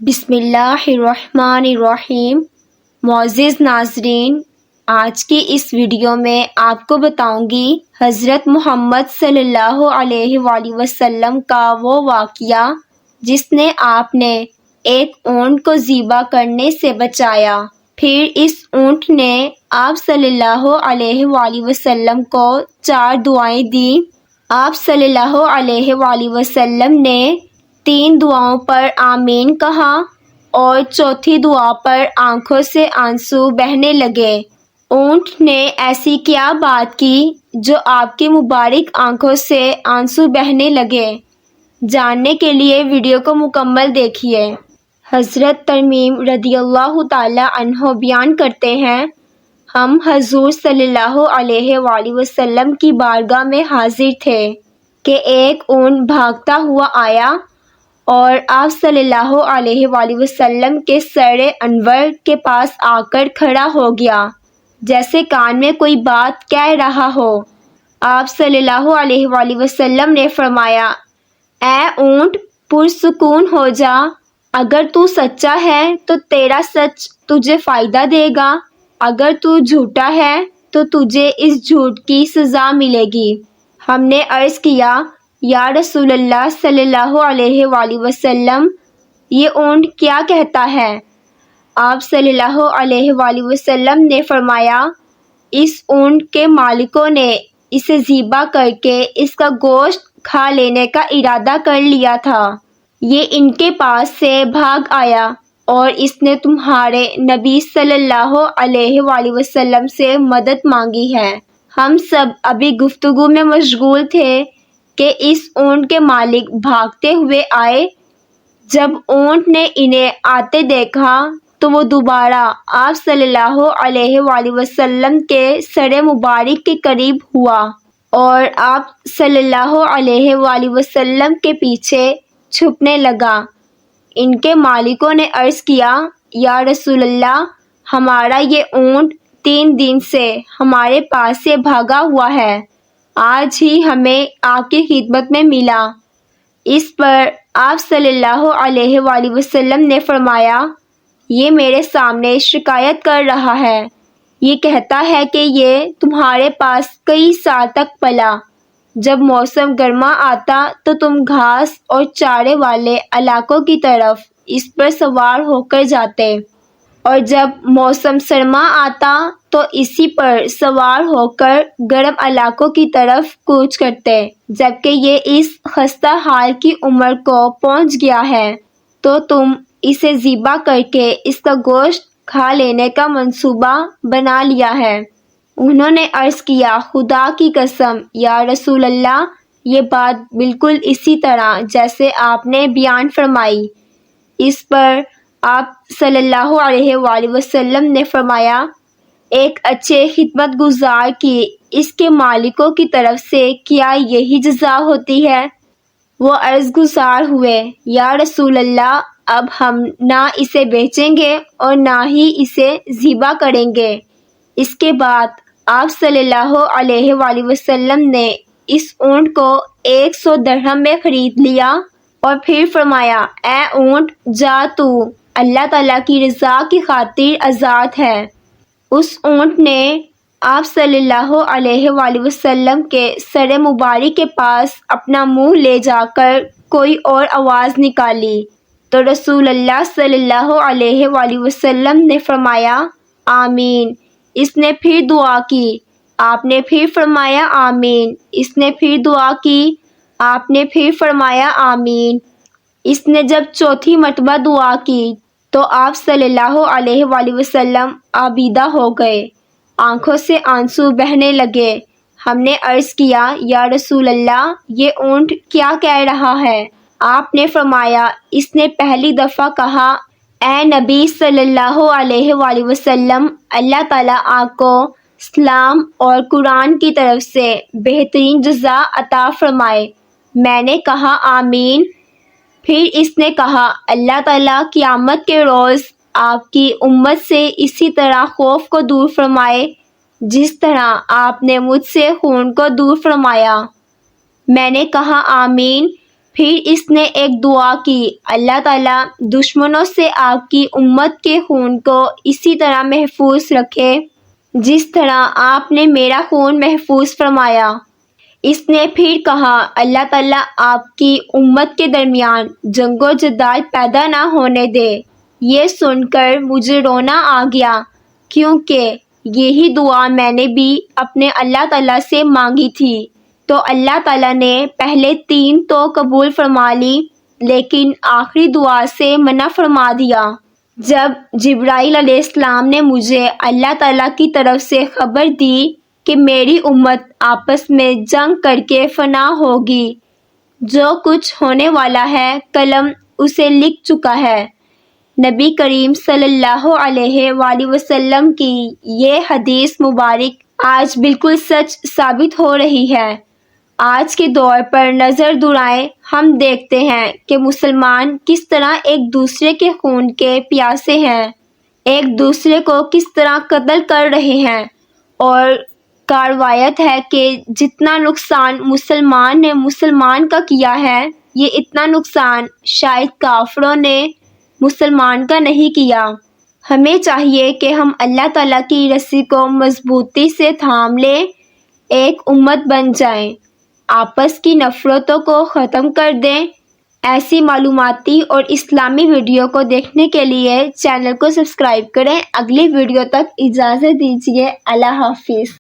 بسم اللہ الرحمن الرحیم۔ معزز ناظرین، آج کی اس ویڈیو میں آپ کو بتاؤں گی حضرت محمد صلی اللہ علیہ وآلہ وسلم کا وہ واقعہ جس نے آپ نے ایک اونٹ کو ذبح کرنے سے بچایا۔ پھر اس اونٹ نے آپ صلی اللہ علیہ وآلہ وسلم کو 4 دعائیں دیں۔ آپ صلی اللہ علیہ وآلہ وسلم نے 3 دعاؤں پر آمین کہا اور چوتھی دعا پر آنکھوں سے آنسو بہنے لگے۔ اونٹ نے ایسی کیا بات کی جو آپ کی مبارک آنکھوں سے آنسو بہنے لگے؟ جاننے کے لیے ویڈیو کو مکمل دیکھیے۔ حضرت ترمیم رضی اللہ تعالی عنہ بیان کرتے ہیں، ہم حضور صلی اللہ علیہ وآلہ وسلم کی بارگاہ میں حاضر تھے کہ ایک اونٹ بھاگتا ہوا آیا اور آپ صلی اللہ علیہ وآلہ وسلم کے سر انور کے پاس آ کر کھڑا ہو گیا، جیسے کان میں کوئی بات کہہ رہا ہو۔ آپ صلی اللہ علیہ وآلہ وسلم نے فرمایا، اے اونٹ پرسکون ہو جا، اگر تو سچا ہے تو تیرا سچ تجھے فائدہ دے گا، اگر تو جھوٹا ہے تو تجھے اس جھوٹ کی سزا ملے گی۔ ہم نے عرض کیا، یا رسول اللہ صلی اللہ علیہ وآلہ وسلم، یہ اونٹ کیا کہتا ہے؟ آپ صلی اللہ علیہ وآلہ وسلم نے فرمایا، اس اونٹ کے مالکوں نے اسے ذبح کر کے اس کا گوشت کھا لینے کا ارادہ کر لیا تھا۔ یہ ان کے پاس سے بھاگ آیا اور اس نے تمہارے نبی صلی اللہ علیہ وآلہ وسلم سے مدد مانگی ہے۔ ہم سب ابھی گفتگو میں مشغول تھے کہ اس اونٹ کے مالک بھاگتے ہوئے آئے۔ جب اونٹ نے انہیں آتے دیکھا تو وہ دوبارہ آپ صلی اللہ علیہ وآلہ وسلم کے سر مبارک کے قریب ہوا اور آپ صلی اللہ علیہ وآلہ وسلم کے پیچھے چھپنے لگا۔ ان کے مالکوں نے عرض کیا، یا رسول اللہ، ہمارا یہ اونٹ 3 دن سے ہمارے پاس سے بھاگا ہوا ہے، آج ہی ہمیں آپ کی خدمت میں ملا۔ اس پر آپ صلی اللہ علیہ وآلہ وسلم نے فرمایا، یہ میرے سامنے شکایت کر رہا ہے، یہ کہتا ہے کہ یہ تمہارے پاس کئی سال تک پلا، جب موسم گرما آتا تو تم گھاس اور چارے والے علاقوں کی طرف اس پر سوار ہو کر جاتے، اور جب موسم سرما آتا تو اسی پر سوار ہو کر گرم علاقوں کی طرف کوچ کرتے۔ جبکہ یہ اس خستہ حال کی عمر کو پہنچ گیا ہے تو تم اسے ذبح کر کے اس کا گوشت کھا لینے کا منصوبہ بنا لیا ہے۔ انہوں نے عرض کیا، خدا کی قسم یا رسول اللہ، یہ بات بالکل اسی طرح جیسے آپ نے بیان فرمائی۔ اس پر آپ صلی اللہ علیہ وآلہ وسلم نے فرمایا، ایک اچھے خدمت گزار کی اس کے مالکوں کی طرف سے کیا یہی جزا ہوتی ہے؟ وہ عرض گزار ہوئے، یا رسول اللہ، اب ہم نہ اسے بیچیں گے اور نہ ہی اسے ذبح کریں گے۔ اس کے بعد آپ صلی اللہ علیہ وآلہ وسلم نے اس اونٹ کو 100 درہم میں خرید لیا اور پھر فرمایا، اے اونٹ، جا تو اللہ تعالیٰ کی رضا کی خاطر آزاد ہے۔ اس اونٹ نے آپ صلی اللہ علیہ وآلہ وسلم کے سر مبارک کے پاس اپنا منہ لے جا کر کوئی اور آواز نکالی تو رسول اللہ صلی اللہ علیہ وآلہ وسلم نے فرمایا، آمین۔ اس نے پھر دعا کی، آپ نے پھر فرمایا آمین۔ اس نے پھر دعا کی، آپ نے پھر فرمایا آمین۔ اس نے جب چوتھی مرتبہ دعا کی تو آپ صلی اللہ علیہ وآلہ وسلم آبیدہ ہو گئے، آنکھوں سے آنسو بہنے لگے۔ ہم نے عرض کیا، یا رسول اللہ، یہ اونٹ کیا کہہ رہا ہے؟ آپ نے فرمایا، اس نے پہلی دفعہ کہا، اے نبی صلی اللہ علیہ وآلہ وسلم، اللہ تعالیٰ آپ کو اسلام اور قرآن کی طرف سے بہترین جزا عطا فرمائے۔ میں نے کہا آمین۔ پھر اس نے کہا، اللہ تعالیٰ قیامت کے روز آپ کی امت سے اسی طرح خوف کو دور فرمائے جس طرح آپ نے مجھ سے خون کو دور فرمایا۔ میں نے کہا آمین۔ پھر اس نے ایک دعا کی، اللہ تعالیٰ دشمنوں سے آپ کی امت کے خون کو اسی طرح محفوظ رکھے جس طرح آپ نے میرا خون محفوظ فرمایا۔ اس نے پھر کہا، اللہ تعالیٰ آپ کی امت کے درمیان جنگ و جدال پیدا نہ ہونے دے۔ یہ سن کر مجھے رونا آ گیا، کیونکہ یہی دعا میں نے بھی اپنے اللہ تعالیٰ سے مانگی تھی۔ تو اللہ تعالیٰ نے پہلے 3 تو قبول فرما لی، لیکن آخری دعا سے منع فرما دیا۔ جب جبرائیل علیہ السلام نے مجھے اللہ تعالیٰ کی طرف سے خبر دی کہ میری امت آپس میں جنگ کر کے فنا ہوگی، جو کچھ ہونے والا ہے قلم اسے لکھ چکا ہے۔ نبی کریم صلی اللہ علیہ وآلہ وسلم کی یہ حدیث مبارک آج بالکل سچ ثابت ہو رہی ہے۔ آج کے دور پر نظر دوڑائیں ہم دیکھتے ہیں کہ مسلمان کس طرح ایک دوسرے کے خون کے پیاسے ہیں، ایک دوسرے کو کس طرح قتل کر رہے ہیں، اور کروایت ہے کہ جتنا نقصان مسلمان نے مسلمان کا کیا ہے، یہ اتنا نقصان شاید کافروں نے مسلمان کا نہیں کیا۔ ہمیں چاہیے کہ ہم اللہ تعالیٰ کی رسی کو مضبوطی سے تھام لیں، ایک امت بن جائیں، آپس کی نفرتوں کو ختم کر دیں۔ ایسی معلوماتی اور اسلامی ویڈیو کو دیکھنے کے لیے چینل کو سبسکرائب کریں۔ اگلی ویڈیو تک اجازت دیجیے، اللہ حافظ۔